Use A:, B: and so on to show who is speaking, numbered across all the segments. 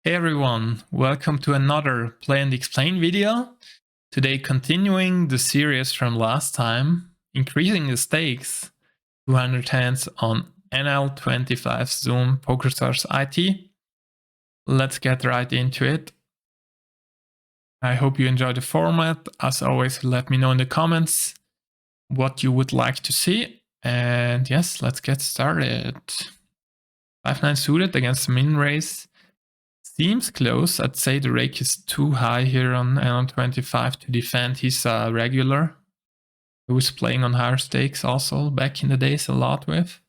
A: Hey everyone, welcome to another Play and Explain video. Today continuing the series from last time, increasing the stakes, 200 hands on NL25 Zoom PokerStars IT. Let's get right into it. I hope you enjoy the format. As always, let me know in the comments what you would like to see. And yes, let's get started. 5-9 suited against the min raise. Seems close. I'd say the rake is too high here on NL25 to defend. He's a regular who was playing on higher stakes also back in the days a lot with.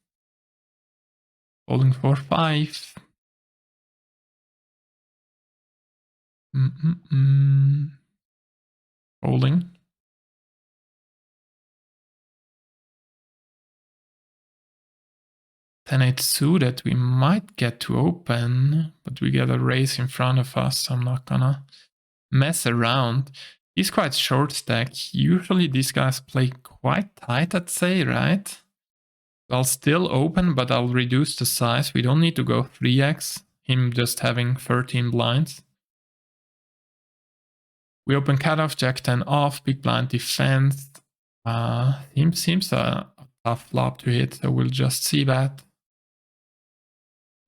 A: Holding for 5. Holding. Then it's suited. We might get to open, but we get a raise in front of us, so I'm not gonna mess around. He's quite short stack. Usually these guys play quite tight, I'd say, right? I'll still open, but I'll reduce the size. We don't need to go 3x, him just having 13 blinds. We open cutoff, jack 10 off, big blind defense. Seems a tough flop to hit, so we'll just see that.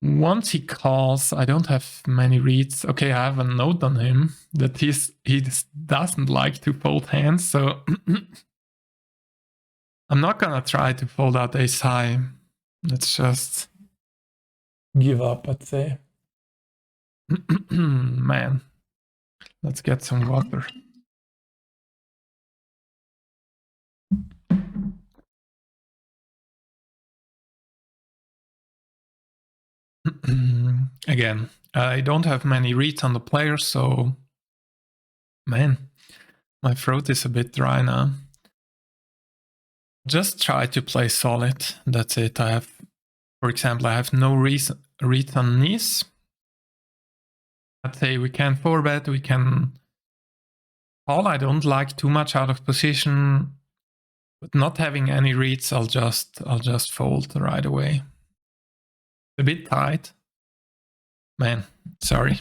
A: Once he calls, I don't have many reads. Okay, I have a note on him that he doesn't like to fold hands, so I'm not gonna try to fold out ace high. Let's just give up, I'd say. Man, let's get some water. Again, I don't have many reads on the players, so man, my throat is a bit dry now. Just try to play solid. That's it. I have, for example, I have no reads on knees. I'd say we can 4-bet, we can call. I don't like too much out of position, but not having any reads, I'll just fold right away. A bit tight. Man, sorry.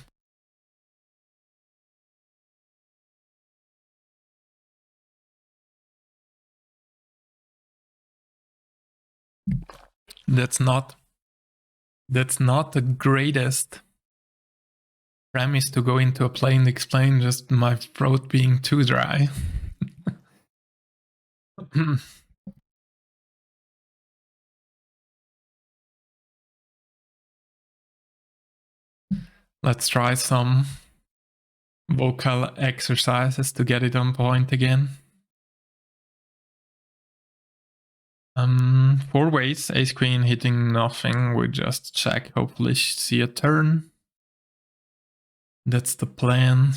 A: That's not the greatest premise to go into a play and explain, just my throat being too dry. Let's try some vocal exercises to get it on point again. 4 ways, ace queen hitting nothing, we just check, hopefully see a turn. That's the plan.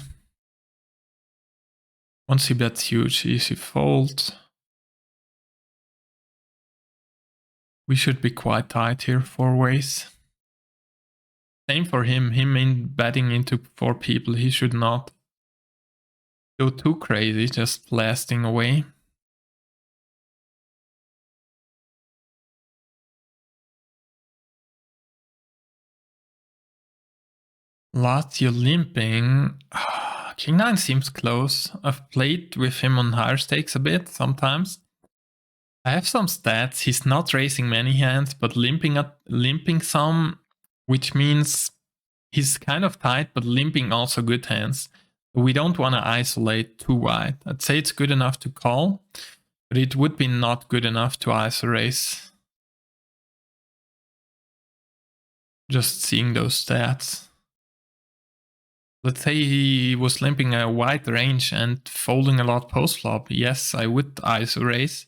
A: Once he bets huge, easy fold. We should be quite tight here, 4 ways. Same for him in betting into 4 people, he should not go too crazy, just blasting away. Lazio limping. King 9 seems close. I've played with him on higher stakes a bit sometimes. I have some stats. He's not raising many hands, but limping some, which means he's kind of tight, but limping also good hands. We don't want to isolate too wide. I'd say it's good enough to call, but it would be not good enough to ISO raise. Just seeing those stats. Let's say he was limping a wide range and folding a lot post-flop. Yes, I would ISO raise,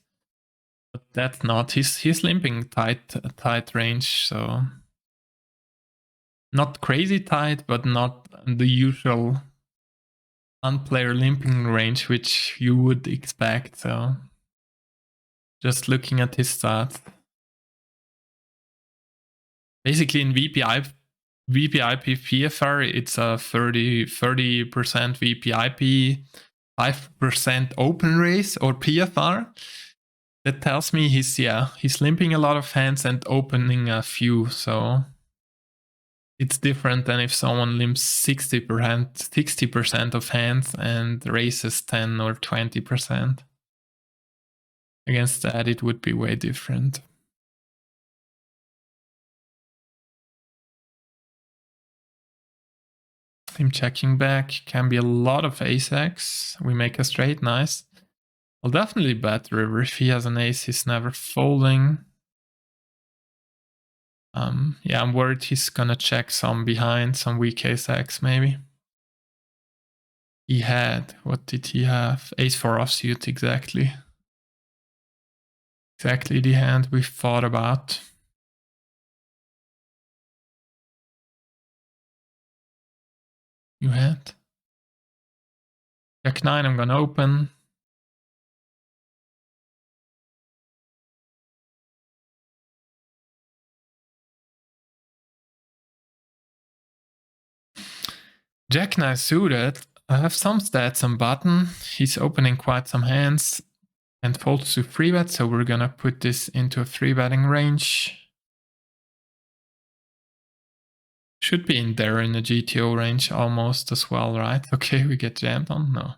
A: but that's not. He's limping tight range, so not crazy tight, but not the usual unplayer limping range which you would expect. So just looking at his stats, basically in VPIP PFR, it's a 30% VPIP, 5% open raise or PFR. That tells me he's limping a lot of hands and opening a few, so It's different than if someone limps 60% of hands and raises 10 or 20%. Against that, it would be way different. Him checking back can be a lot of ace-x. We make a straight, nice. I'll definitely bet river. If he has an ace, he's never folding. Yeah, I'm worried he's gonna check some behind, some weak ace-x maybe. He had, what did he have? Ace-4 offsuit, exactly. Exactly the hand we thought about. You had. Jack 9, I'm gonna open. Jack 9 suited. I have some stats on button. He's opening quite some hands and folds to 3-bet, so we're gonna put this into a 3-betting range. Should be in there in the GTO range almost as well, right? Okay, we get jammed on? No.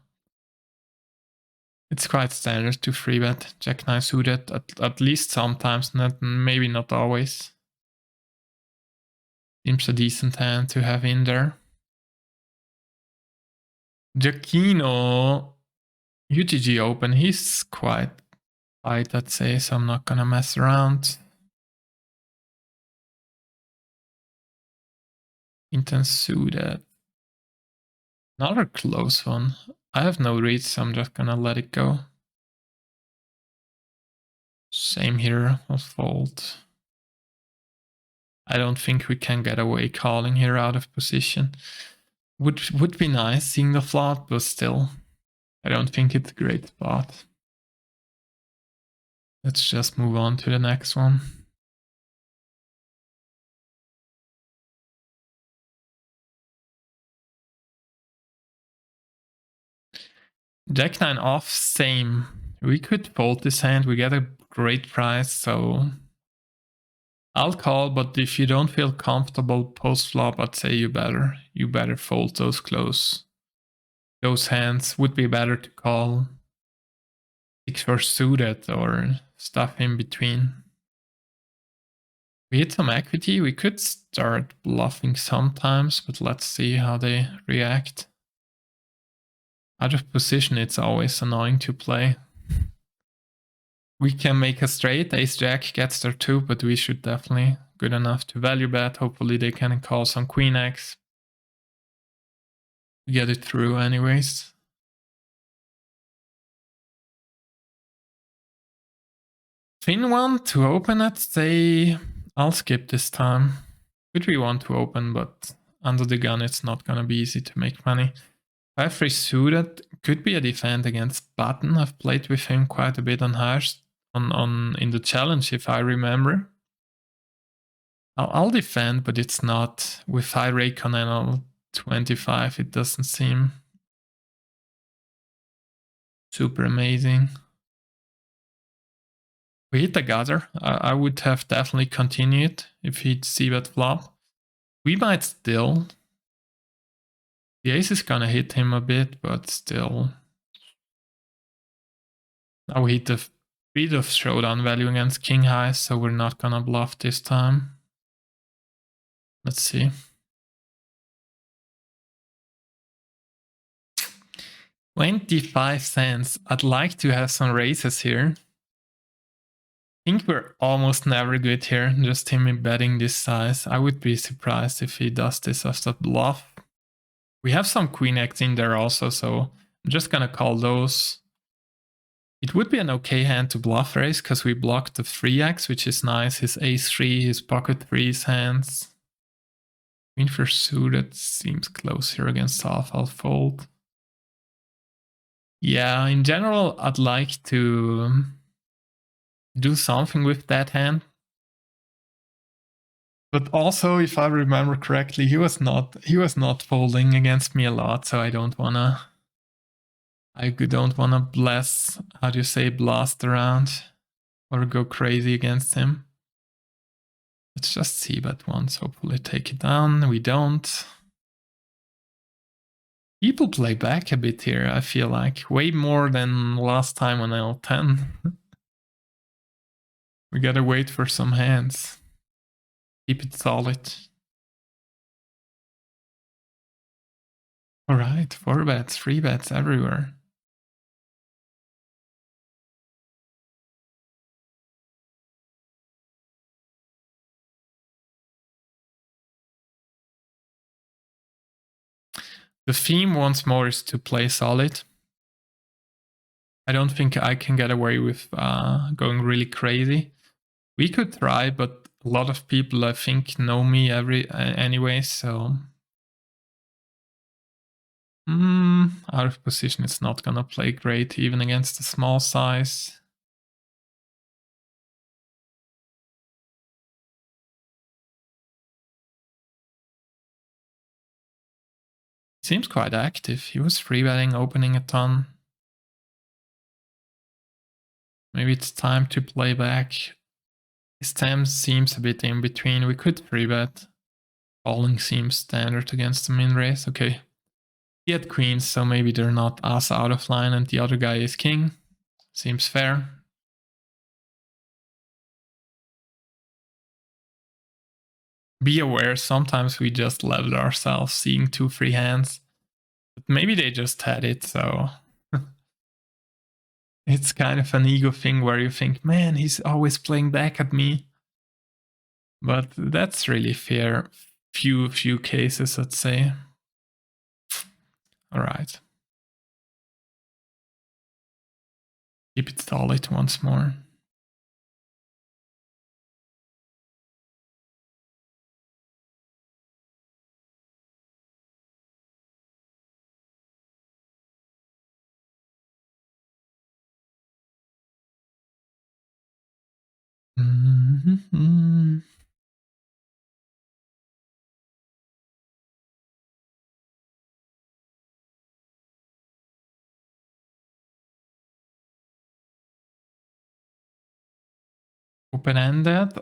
A: It's quite standard to 3-bet Jack 9 suited, at least sometimes, maybe not always. Seems a decent hand to have in there. Giacchino, UTG open, he's quite tight, I'd say, so I'm not gonna mess around. Intense suited. Another close one. I have no reads, so I'm just gonna let it go. Same here, I'll fold. I don't think we can get away calling here out of position. Would be nice seeing the flop, but still, I don't think it's a great spot. Let's just move on to the next one. Jack 9 off, same. We could fold this hand, we get a great price, so I'll call, but if you don't feel comfortable post-flop, I'd say you better fold those close. Those hands would be better to call 6-4 suited or stuff in between. We hit some equity, we could start bluffing sometimes, but let's see how they react. Out of position, it's always annoying to play. We can make a straight, ace-jack gets there too, but we should definitely good enough to value bet. Hopefully they can call some queen-x. Get it through anyways. Thin one to open it, say I'll skip this time. Could we want to open, but under the gun it's not gonna be easy to make money. 5-3 suited could be a defend against button. I've played with him quite a bit on highest. In the challenge, if I remember. I'll defend, but it's not with high rake on NL25. It doesn't seem super amazing. We hit the gutter. I would have definitely continued if he'd c-bet flop. We might still. The ace is gonna hit him a bit, but still. Now we hit the bit of showdown value against king high, so we're not gonna bluff this time. Let's see. $0.25. I'd like to have some raises here. I think we're almost never good here, just him betting this size. I would be surprised if he does this as a bluff. We have some queen X in there also, so I'm just gonna call those. It would be an okay hand to bluff raise, because we blocked the 3x, which is nice, his ace-3, his pocket 3's hands. Queen for suited seems close here against half, I'll fold. Yeah, in general, I'd like to do something with that hand. But also, if I remember correctly, he was not folding against me a lot, so I don't wanna blast around or go crazy against him. Let's just see bet once, hopefully take it down. We don't. People play back a bit here, I feel like. Way more than last time on L10. We gotta wait for some hands. Keep it solid. Alright, 4 bets, 3 bets everywhere. The theme once more is to play solid. I don't think I can get away with going really crazy. We could try, but a lot of people I think know me anyway, so out of position it's not gonna play great even against the small size. Seems quite active. He was free betting, opening a ton. Maybe it's time to play back. His time seems a bit in between. We could free bet. Calling seems standard against the min raise. Okay. He had queens, so maybe they're not as out of line, and the other guy is king. Seems fair. Be aware, sometimes we just level ourselves seeing 2 free hands. But maybe they just had it, so it's kind of an ego thing where you think, man, he's always playing back at me. But that's really fair. Few cases, I'd say. All right. Keep it solid once more. Open-ended.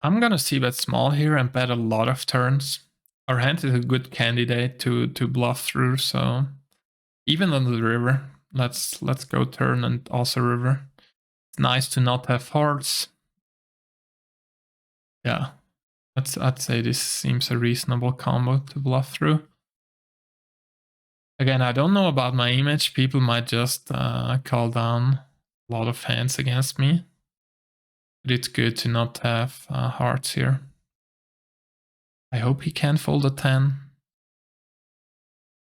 A: I'm gonna see bet small here and bet a lot of turns. Our hand is a good candidate to bluff through, so even on the river, let's go turn and also river. It's nice to not have hearts. Yeah, I'd say this seems a reasonable combo to bluff through. Again, I don't know about my image. People might just call down a lot of hands against me. But it's good to not have hearts here. I hope he can fold a 10.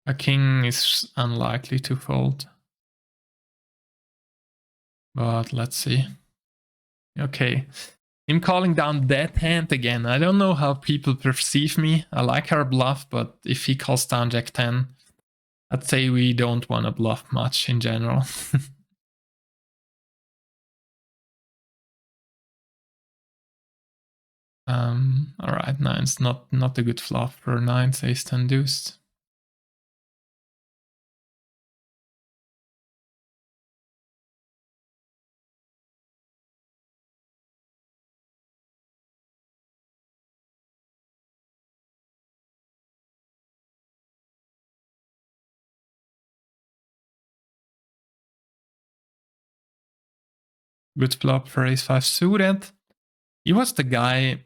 A: A king is unlikely to fold. But let's see. Okay. Him calling down that hand again. I don't know how people perceive me. I like our bluff, but if he calls down Jack 10, I'd say we don't want to bluff much in general. Alright, 9's not a good flop for 9's ace 10 deuce. Good flop for ace 5 suited. He was the guy,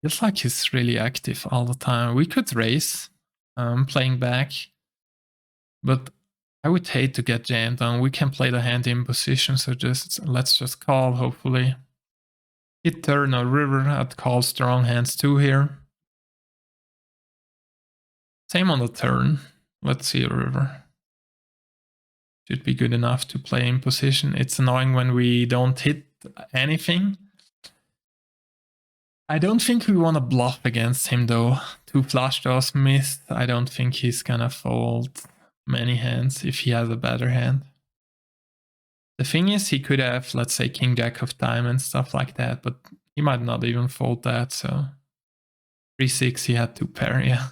A: feels like he's really active all the time. We could raise, playing back, but I would hate to get jammed on. We can play the hand in position, so let's just call, hopefully. Hit turn or river, I'd call strong hands too here. Same on the turn. Let's see a river. Should be good enough to play in position. It's annoying when we don't hit anything. I don't think we want to bluff against him though. 2 flush draws missed. I don't think he's gonna fold many hands if he has a better hand. The thing is, he could have, let's say, king jack of diamonds, stuff like that, but he might not even fold that, so 3-6 he had to pair, yeah.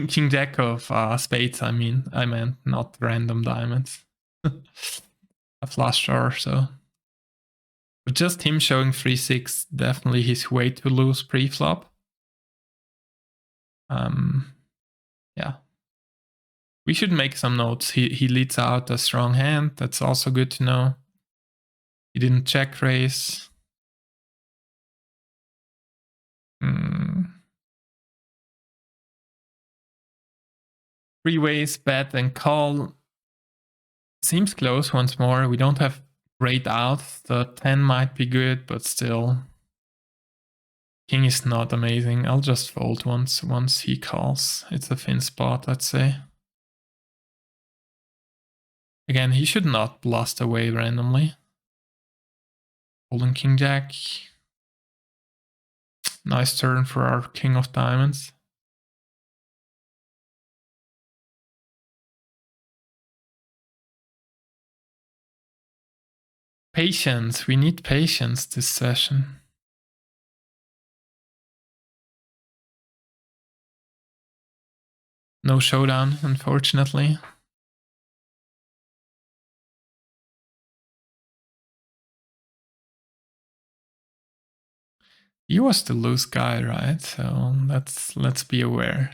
A: King jack of spades, I meant not random diamonds. A flush draw, so But just him showing 3-6, definitely his way to lose pre-flop. Yeah. We should make some notes. He leads out a strong hand. That's also good to know. He didn't check raise. Three ways, bet and call. Seems close once more. We don't have great outs. The 10 might be good, but still. King is not amazing. I'll just fold once he calls. It's a thin spot, I'd say. Again, he should not blast away randomly. Folding king jack. Nice turn for our king of diamonds. Patience. We need patience this session. No showdown, unfortunately. He was the loose guy, right? So let's be aware.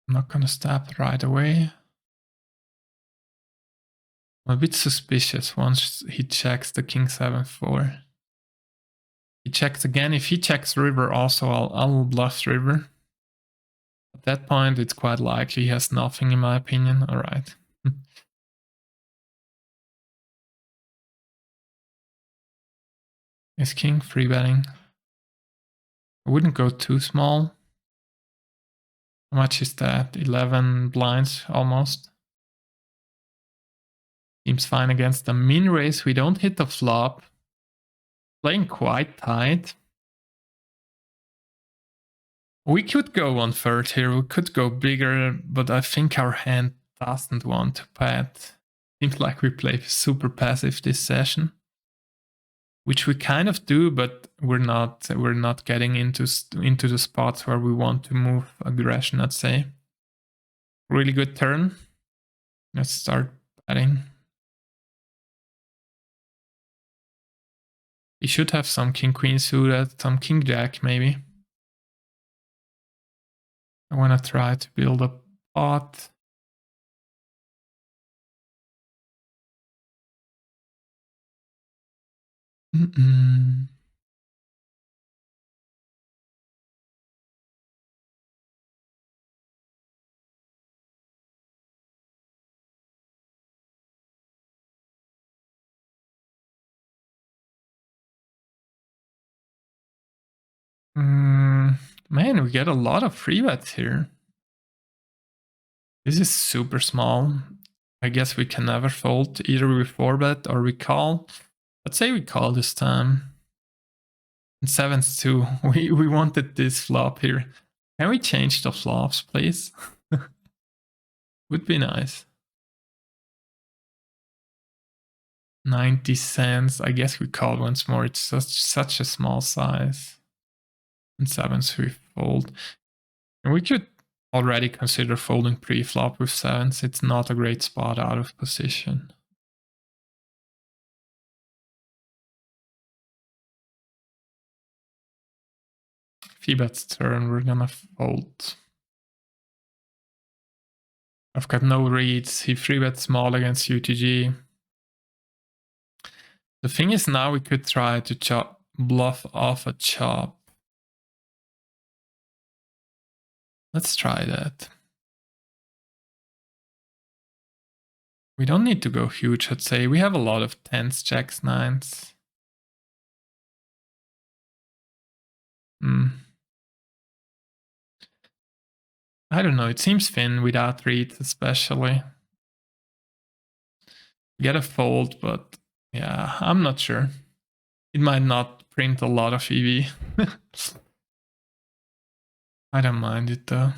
A: I'm not gonna stab right away. I'm a bit suspicious once he checks the king 7-4. He checks again. If he checks river also, I'll bluff river. At that point, it's quite likely he has nothing in my opinion. All right. Is king free betting? I wouldn't go too small. How much is that? 11 blinds almost. Seems fine against the min raise. We don't hit the flop. Playing quite tight. We could go 1/3 here. We could go bigger, but I think our hand doesn't want to bet. Seems like we play super passive this session, which we kind of do, but we're not getting into the spots where we want to move aggression, I'd say. Really good turn. Let's start betting. He should have some king queen suited, some king jack maybe. I want to try to build a pot. Man, we get a lot of free bets here. This is super small. I guess we can never fold. Either we 4-bet or we call. Let's say we call this time. And 7's too. We wanted this flop here. Can we change the flops, please? Would be nice. 90 cents. I guess we call once more. It's such a small size. And 7's we fold. And we could already consider folding pre-flop with 7s. It's not a great spot out of position. If he bets turn, we're gonna fold. I've got no reads. He 3-bets small against UTG. The thing is now we could try to bluff off a chop. Let's try that. We don't need to go huge, I'd say. We have a lot of 10s, jacks, 9s. I don't know, it seems thin without reads especially. Get a fold, but yeah, I'm not sure. It might not print a lot of EV. I don't mind it though.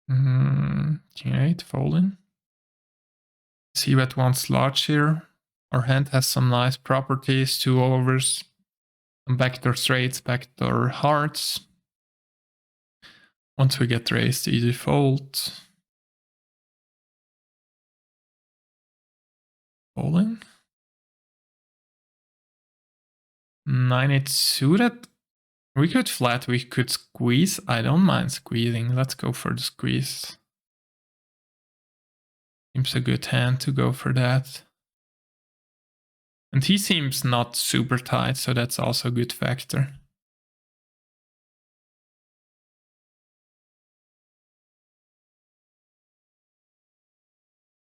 A: King 8, folding. See what wants large here. Our hand has some nice properties, 2 overs, some backdoor straights, backdoor hearts. Once we get raised, easy fold. Folding. 9-8 suited. We could flat, we could squeeze. I don't mind squeezing. Let's go for the squeeze. Seems a good hand to go for that. And he seems not super tight, so that's also a good factor.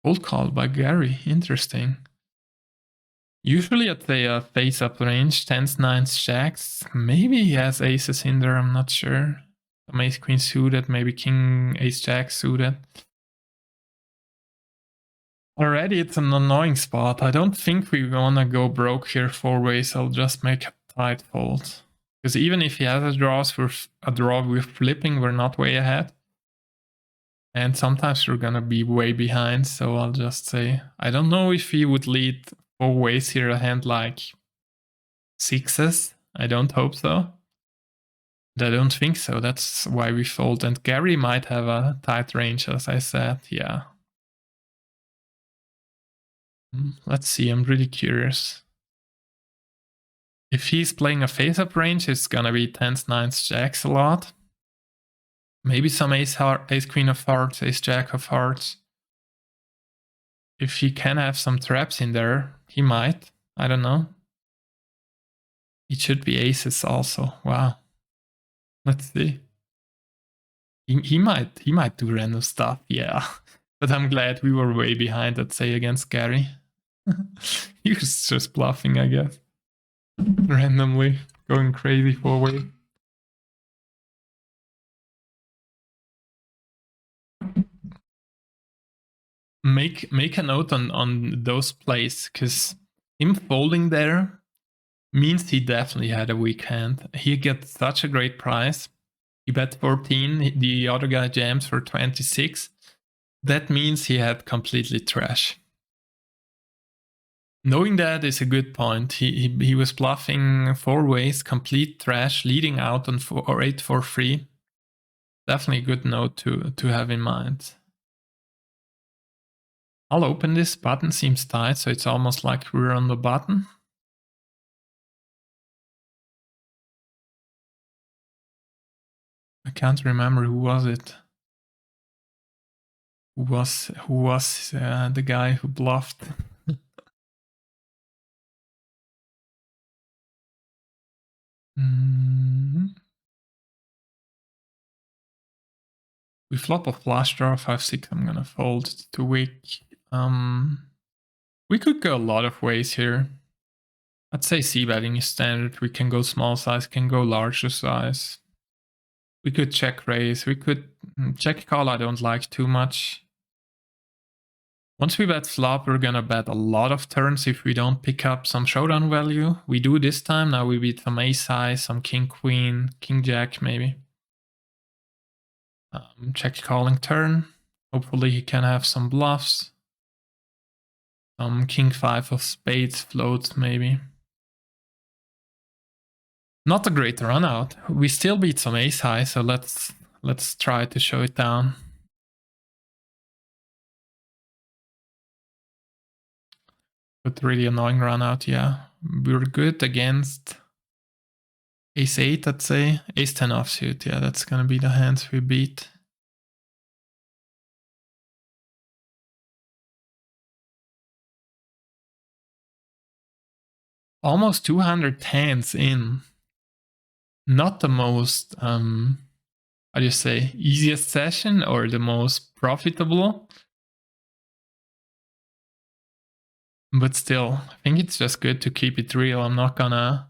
A: Fold call by Gary, interesting. Usually at the face-up range, 10s, 9s, jacks. Maybe he has aces in there, I'm not sure. Some ace-queen suited, maybe king, ace-jack suited. Already it's an annoying spot. I don't think we wanna go broke here 4 ways. I'll just make a tight fold. Because even if he has a draw with flipping, we're not way ahead. And sometimes we're gonna be way behind, so I'll just say, I don't know if he would lead 4 ways here, a hand like 6s. I don't hope so. But I don't think so, that's why we fold. And Gary might have a tight range, as I said, yeah. Let's see, I'm really curious. If he's playing a face-up range, it's gonna be 10s, 9s, jacks a lot. Maybe some ace queen of hearts, ace jack of hearts. If he can have some traps in there, he might. I don't know. It should be aces also. Wow. Let's see. He might do random stuff, yeah. But I'm glad we were way behind, I'd say, against Gary. He was just bluffing, I guess. Randomly going crazy forward. Make a note on those plays, because him folding there means he definitely had a weak hand. He gets such a great price. He bet 14, the other guy jams for 26. That means he had completely trash. Knowing that is a good point. He was bluffing 4 ways, complete trash, leading out on 4 or 8 for free. Definitely a good note to have in mind. I'll open this. Button seems tight, so it's almost like we're on the button. I can't remember who was it. Who was the guy who bluffed? We flop a flush draw, 5-6. I'm gonna fold. It's too weak. We could go a lot of ways here. I'd say c-betting is standard. We can go small size, can go larger size. We could check raise. We could check call. I don't like too much. Once we bet flop, we're gonna bet a lot of turns if we don't pick up some showdown value. We do this time. Now we beat some ace high, some king queen, king jack maybe. Check calling turn. Hopefully he can have some bluffs. Some king 5 of spades floats maybe. Not a great run out. We still beat some ace high, so let's try to show it down. But really annoying run out, yeah. We're good against ace 8, I'd say. Ace 10 offsuit, yeah, that's gonna be the hands we beat. Almost 200 hands in. Not the most, how do you say, easiest session or the most profitable. But still, I think it's just good to keep it real. I'm not gonna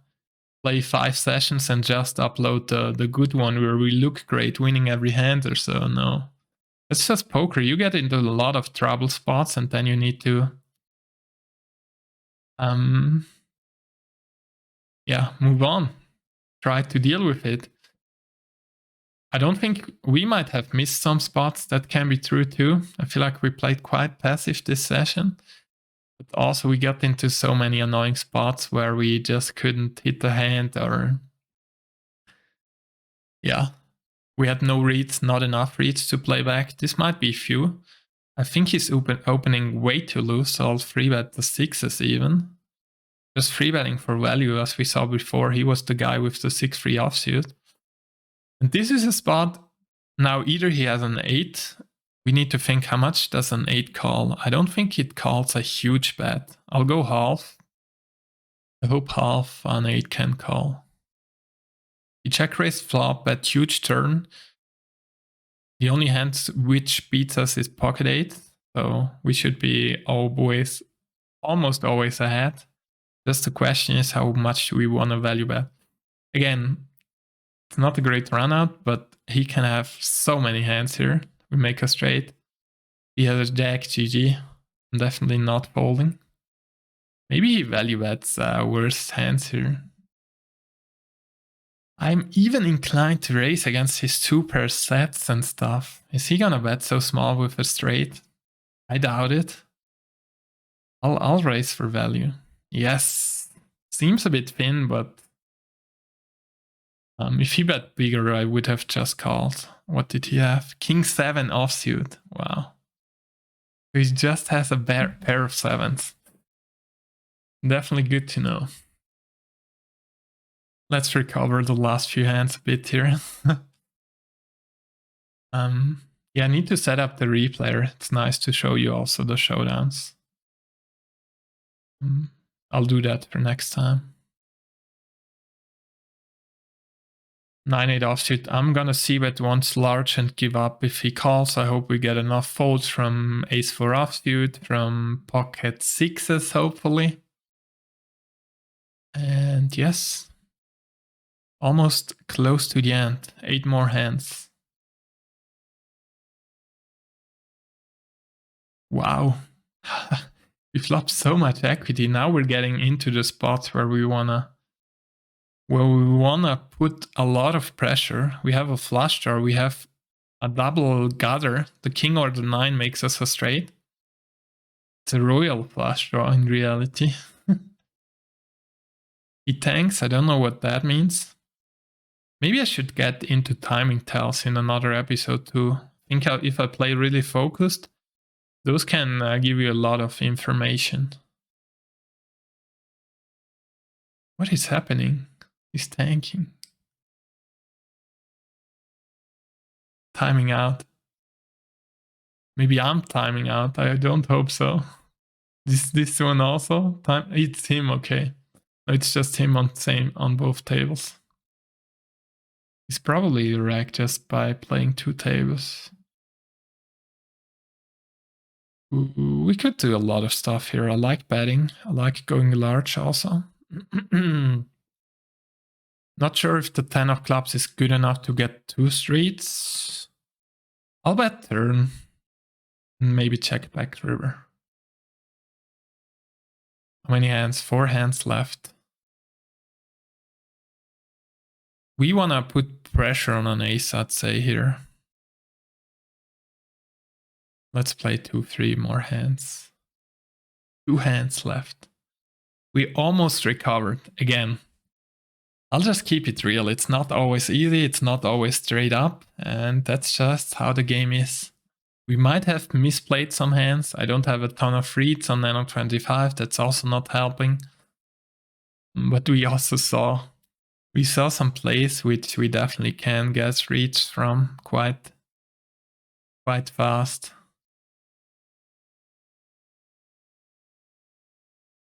A: play 5 sessions and just upload the good one where we look great winning every hand or so, no. It's just poker. You get into a lot of trouble spots and then you need to yeah, move on. Try to deal with it. I don't think we might have missed some spots. That can be true too. I feel like we played quite passive this session. But also we got into so many annoying spots where we just couldn't hit the hand or... Yeah. We had no reads, not enough reads to play back. This might be few. I think he's opening way too loose, so I'll free bet the sixes even. Just free betting for value, as we saw before. He was the guy with the 6-3 offsuit. And this is a spot. Now either he has an 8. We need to think, how much does an 8 call? I don't think it calls a huge bet. I'll go half. I hope half an 8 can call. He check raised flop, bet huge turn. The only hand which beats us is pocket 8. So we should be always, almost always ahead. Just the question is, how much do we want to value bet? Again, it's not a great run out, but he can have so many hands here. We make a straight. He has a jack, GG. I'm definitely not folding. Maybe he value bets worse hands here. I'm even inclined to raise against his 2-pair sets and stuff. Is he gonna bet so small with a straight? I doubt it. I'll raise for value. Yes. Seems a bit thin, but if he bet bigger, I would have just called. What did he have? King 7 offsuit. Wow. He just has a pair of 7s. Definitely good to know. Let's recover the last few hands a bit here. Yeah, I need to set up the replayer. It's nice to show you also the showdowns. I'll do that for next time. 9-8 offsuit. I'm gonna see bet once large and give up if he calls. I hope we get enough folds from ace-4 offsuit, from pocket 6s hopefully. And yes, almost close to the end. 8 more hands. Wow. We flopped so much equity. Now we're getting into the spots where we wanna put a lot of pressure. We have a flush draw. We have a double gutter. The king or the 9 makes us a straight. It's a royal flush draw in reality. He tanks. I don't know what that means. Maybe I should get into timing tells in another episode too. I think if I play really focused, those can give you a lot of information. What is happening? He's tanking. Timing out. Maybe I'm timing out. I don't hope so. This one also? It's him, okay. No, it's just him on both tables. He's probably wrecked just by playing 2 tables. We could do a lot of stuff here. I like betting. I like going large also. Not sure if the 10 of clubs is good enough to get 2 streets. I'll bet turn. Maybe check back river. How many hands? 4 hands left. We want to put pressure on an ace, I'd say, here. Let's play 2-3 more hands. 2 hands left. We almost recovered. Again, I'll just keep it real. It's not always easy. It's not always straight up. And that's just how the game is. We might have misplayed some hands. I don't have a ton of reads on NL25. That's also not helping. But we also saw some plays which we definitely can get reads from quite fast.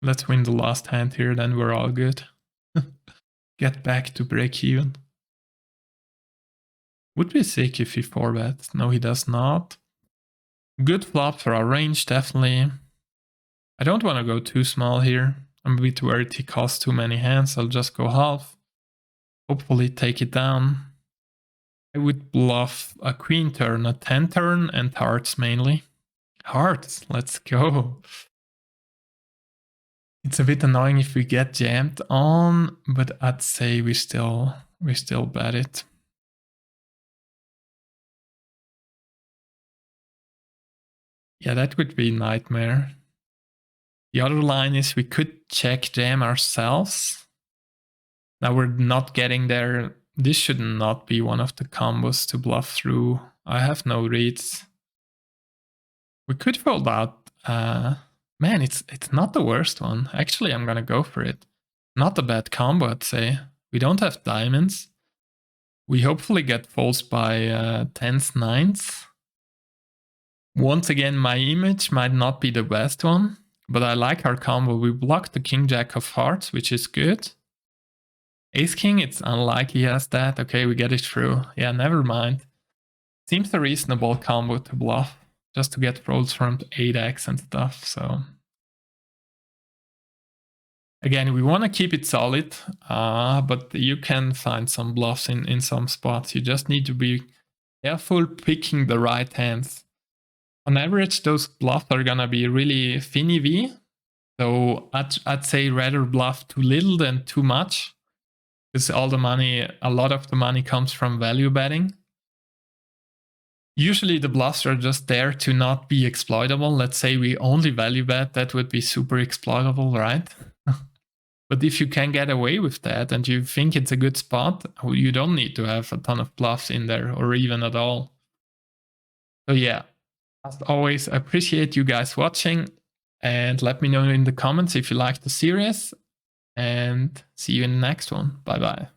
A: Let's win the last hand here, then we're all good. Get back to break even. Would be sick if he 4-bets. No, he does not. Good flop for our range, definitely. I don't want to go too small here. I'm a bit worried he calls too many hands. I'll just go half. Hopefully take it down. I would bluff a queen turn, a 10 turn, and hearts mainly. Hearts, let's go. It's a bit annoying if we get jammed on, but I'd say we still bet it. Yeah, that would be a nightmare. The other line is we could check jam ourselves. Now we're not getting there this should not be one of the combos to bluff through. I have no reads. We could fold out. Man, it's not the worst one. Actually, I'm gonna go for it. Not a bad combo, I'd say. We don't have diamonds. We hopefully get folds by 10s, 9s. Once again, my image might not be the best one, but I like our combo. We block the king jack of hearts, which is good. Ace king, it's unlikely he has that. Okay, we get it through. Yeah, never mind. Seems a reasonable combo to bluff, just to get folds from 8x and stuff, so. Again, we want to keep it solid, but you can find some bluffs in some spots. You just need to be careful picking the right hands. On average, those bluffs are gonna be really thin V. So I'd say rather bluff too little than too much. Because all the money, a lot of the money comes from value betting. Usually the bluffs are just there to not be exploitable. Let's say we only value bet, that would be super exploitable, right? But if you can get away with that and you think it's a good spot, you don't need to have a ton of bluffs in there or even at all. So yeah, as always, I appreciate you guys watching and let me know in the comments if you like the series and see you in the next one. Bye bye.